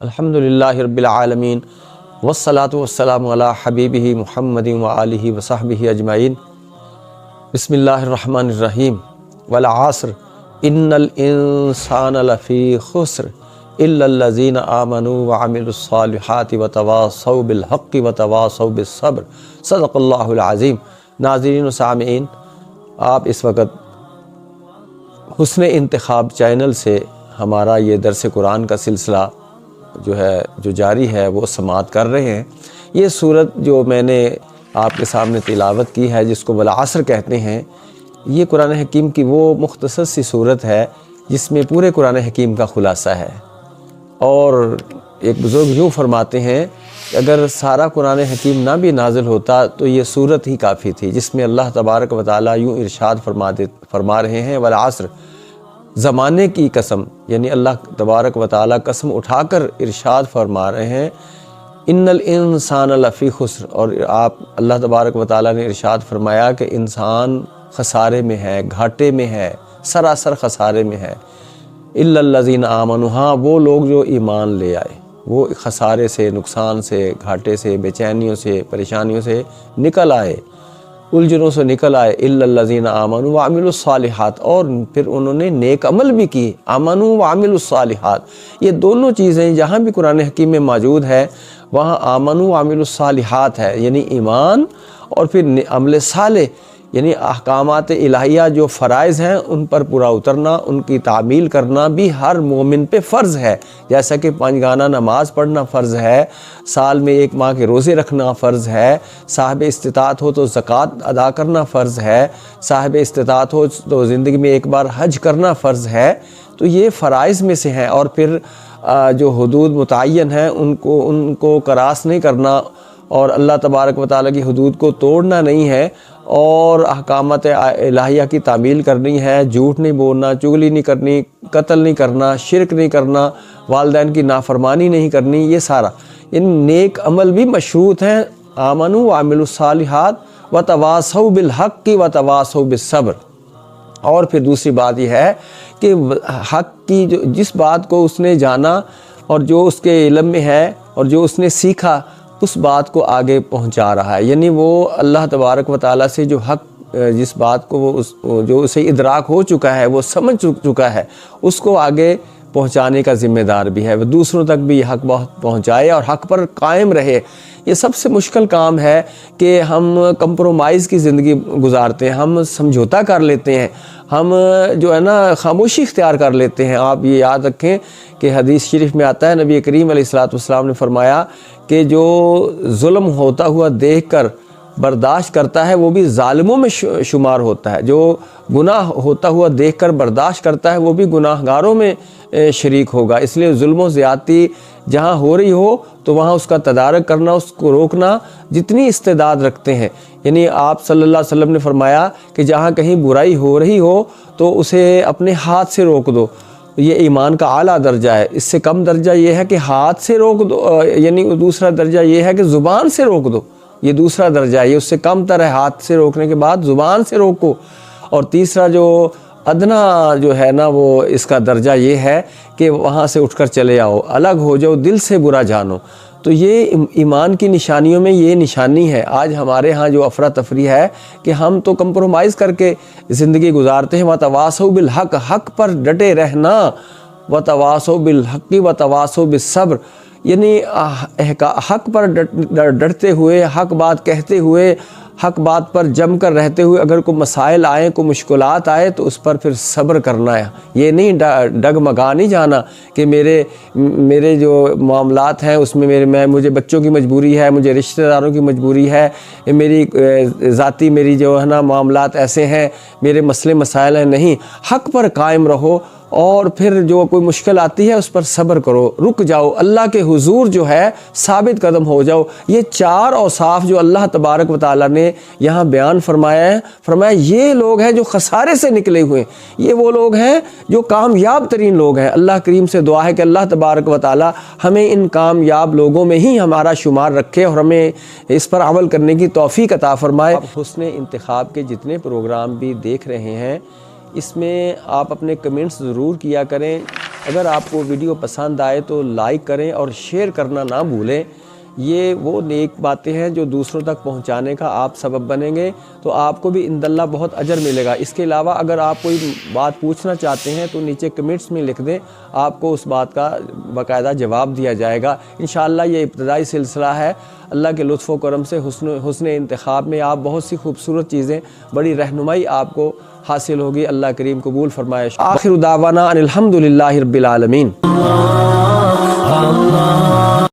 الحمدللہ رب العالمین والصلاة والسلام علی حبیبہ محمد وآلہ وصحبہ اجمعین۔ بسم اللہ الرحمن الرحیم۔ والعصر ان الانسان لفی خسر الا الذین آمنوا وعملوا الصالحات وتواصوا بالحق وتواصوا بالصبر۔ صدق اللہ العظیم۔ ناظرین و سامعین، آپ اس وقت حسن انتخاب چینل سے ہمارا یہ درس قرآن کا سلسلہ جو جاری ہے وہ سماعت کر رہے ہیں۔ یہ سورت جو میں نے آپ کے سامنے تلاوت کی ہے، جس کو والعصر کہتے ہیں، یہ قرآن حکیم کی وہ مختصر سی سورت ہے جس میں پورے قرآن حکیم کا خلاصہ ہے۔ اور ایک بزرگ یوں فرماتے ہیں کہ اگر سارا قرآن حکیم نہ بھی نازل ہوتا تو یہ سورت ہی کافی تھی، جس میں اللہ تبارک و تعالیٰ یوں ارشاد فرما رہے ہیں، والعصر، زمانے کی قسم، یعنی اللہ تبارک و تعالیٰ قسم اٹھا کر ارشاد فرما رہے ہیں، ان الانسان لفی خسر، اور آپ اللہ تبارک و تعالیٰ نے ارشاد فرمایا کہ انسان خسارے میں ہے، گھاٹے میں ہے، سراسر خسارے میں ہے۔ الا الذین آمنوا، ہاں وہ لوگ جو ایمان لے آئے، وہ خسارے سے، نقصان سے، گھاٹے سے، بے چینیوں سے، پریشانیوں سے نکل آئے، الجھنوں سے نکل آئے۔ الا الذین آمنوا وعملوا الصالحات، اور پھر انہوں نے نیک عمل بھی کی۔ آمنوا وعملوا الصالحات، یہ دونوں چیزیں جہاں بھی قرآن حکیم میں موجود ہے وہاں آمنوا وعملوا الصالحات ہے، یعنی ایمان اور پھر عمل صالح، یعنی احکامات الہیہ جو فرائض ہیں ان پر پورا اترنا، ان کی تعمیل کرنا بھی ہر مومن پہ فرض ہے۔ جیسا کہ 5 گانا نماز پڑھنا فرض ہے، سال میں 1 ماہ کے روزے رکھنا فرض ہے، صاحب استطاعت ہو تو زکوٰۃ ادا کرنا فرض ہے، صاحب استطاعت ہو تو زندگی میں 1 بار حج کرنا فرض ہے، تو یہ فرائض میں سے ہیں۔ اور پھر جو حدود متعین ہیں ان کو کراس نہیں کرنا، اور اللہ تبارک و تعالیٰ کی حدود کو توڑنا نہیں ہے، اور احکامات الہیہ کی تعمیل کرنی ہے، جھوٹ نہیں بولنا، چغلی نہیں کرنی، قتل نہیں کرنا، شرک نہیں کرنا، والدین کی نافرمانی نہیں کرنی، یہ سارا ان نیک عمل بھی مشروط ہیں۔ آمنوا وعملوا الصالحات وتواصوا بالحق وتواصوا بالصبر۔ اور پھر دوسری بات یہ ہے کہ حق کی جس بات کو اس نے جانا اور جو اس کے علم میں ہے اور جو اس نے سیکھا، اس بات کو آگے پہنچا رہا ہے، یعنی وہ اللہ تبارک و تعالیٰ سے جو حق، جس بات کو وہ جو اسے ادراک ہو چکا ہے، وہ سمجھ چکا ہے، اس کو آگے پہنچانے کا ذمہ دار بھی ہے، وہ دوسروں تک بھی یہ حق پہنچائے اور حق پر قائم رہے۔ یہ سب سے مشکل کام ہے کہ ہم کمپرومائز کی زندگی گزارتے ہیں، ہم سمجھوتا کر لیتے ہیں، ہم جو ہے نا خاموشی اختیار کر لیتے ہیں۔ آپ یہ یاد رکھیں کہ حدیث شریف میں آتا ہے، نبی کریم علیہ الصلوۃ والسلام نے فرمایا کہ جو ظلم ہوتا ہوا دیکھ کر برداشت کرتا ہے وہ بھی ظالموں میں شمار ہوتا ہے، جو گناہ ہوتا ہوا دیکھ کر برداشت کرتا ہے وہ بھی گناہ گاروں میں شریک ہوگا۔ اس لیے ظلم و زیادتی جہاں ہو رہی ہو تو وہاں اس کا تدارک کرنا، اس کو روکنا، جتنی استعداد رکھتے ہیں۔ یعنی آپ صلی اللہ علیہ وسلم نے فرمایا کہ جہاں کہیں برائی ہو رہی ہو تو اسے اپنے ہاتھ سے روک دو، یہ ایمان کا اعلیٰ درجہ ہے۔ اس سے کم درجہ یہ ہے کہ ہاتھ سے روک دو، یعنی دوسرا درجہ یہ ہے کہ زبان سے روک دو، یہ دوسرا درجہ ہے، یہ اس سے کم تر ہے، ہاتھ سے روکنے کے بعد زبان سے روکو۔ اور تیسرا جو ادنا جو ہے نا وہ اس کا درجہ یہ ہے کہ وہاں سے اٹھ کر چلے آؤ، الگ ہو جاؤ، دل سے برا جانو۔ تو یہ ایمان کی نشانیوں میں یہ نشانی ہے۔ آج ہمارے ہاں جو افراتفری ہے کہ ہم تو کمپرومائز کر کے زندگی گزارتے ہیں۔ وتواصوا بالحق، حق پر ڈٹے رہنا، وتواصوا بالحق وتواصوا بالصبر، یعنی حق پر ڈٹتے ہوئے، حق بات کہتے ہوئے، حق بات پر جم کر رہتے ہوئے، اگر کوئی مسائل آئیں، کوئی مشکلات آئے تو اس پر پھر صبر کرنا ہے۔ یہ نہیں ڈگمگا نہیں جانا کہ میرے جو معاملات ہیں اس میں مجھے بچوں کی مجبوری ہے، مجھے رشتہ داروں کی مجبوری ہے، میری ذاتی میری جو ہے نا معاملات ایسے ہیں، میرے مسئلے مسائل ہیں۔ نہیں، حق پر قائم رہو، اور پھر جو کوئی مشکل آتی ہے اس پر صبر کرو، رک جاؤ، اللہ کے حضور جو ہے ثابت قدم ہو جاؤ۔ یہ 4 اوصاف جو اللہ تبارک و تعالیٰ نے یہاں بیان فرمایا یہ لوگ ہیں جو خسارے سے نکلے ہوئے ہیں، یہ وہ لوگ ہیں جو کامیاب ترین لوگ ہیں۔ اللہ کریم سے دعا ہے کہ اللہ تبارک و تعالیٰ ہمیں ان کامیاب لوگوں میں ہی ہمارا شمار رکھے اور ہمیں اس پر عمل کرنے کی توفیق عطا فرمائے۔ آپ حسن انتخاب کے جتنے پروگرام بھی دیکھ رہے ہیں، اس میں آپ اپنے کمنٹس ضرور کیا کریں۔ اگر آپ کو ویڈیو پسند آئے تو لائک کریں اور شیئر کرنا نہ بھولیں۔ یہ وہ نیک باتیں ہیں جو دوسروں تک پہنچانے کا آپ سبب بنیں گے، تو آپ کو بھی عند اللہ بہت اجر ملے گا۔ اس کے علاوہ اگر آپ کوئی بات پوچھنا چاہتے ہیں تو نیچے کمنٹس میں لکھ دیں، آپ کو اس بات کا باقاعدہ جواب دیا جائے گا۔ انشاءاللہ یہ ابتدائی سلسلہ ہے۔ اللہ کے لطف و کرم سے حسن انتخاب میں آپ بہت سی خوبصورت چیزیں، بڑی رہنمائی آپ کو حاصل ہوگی۔ اللہ کریم قبول فرمائے۔ آخر دعوانا ان الحمدللہ رب العالمین۔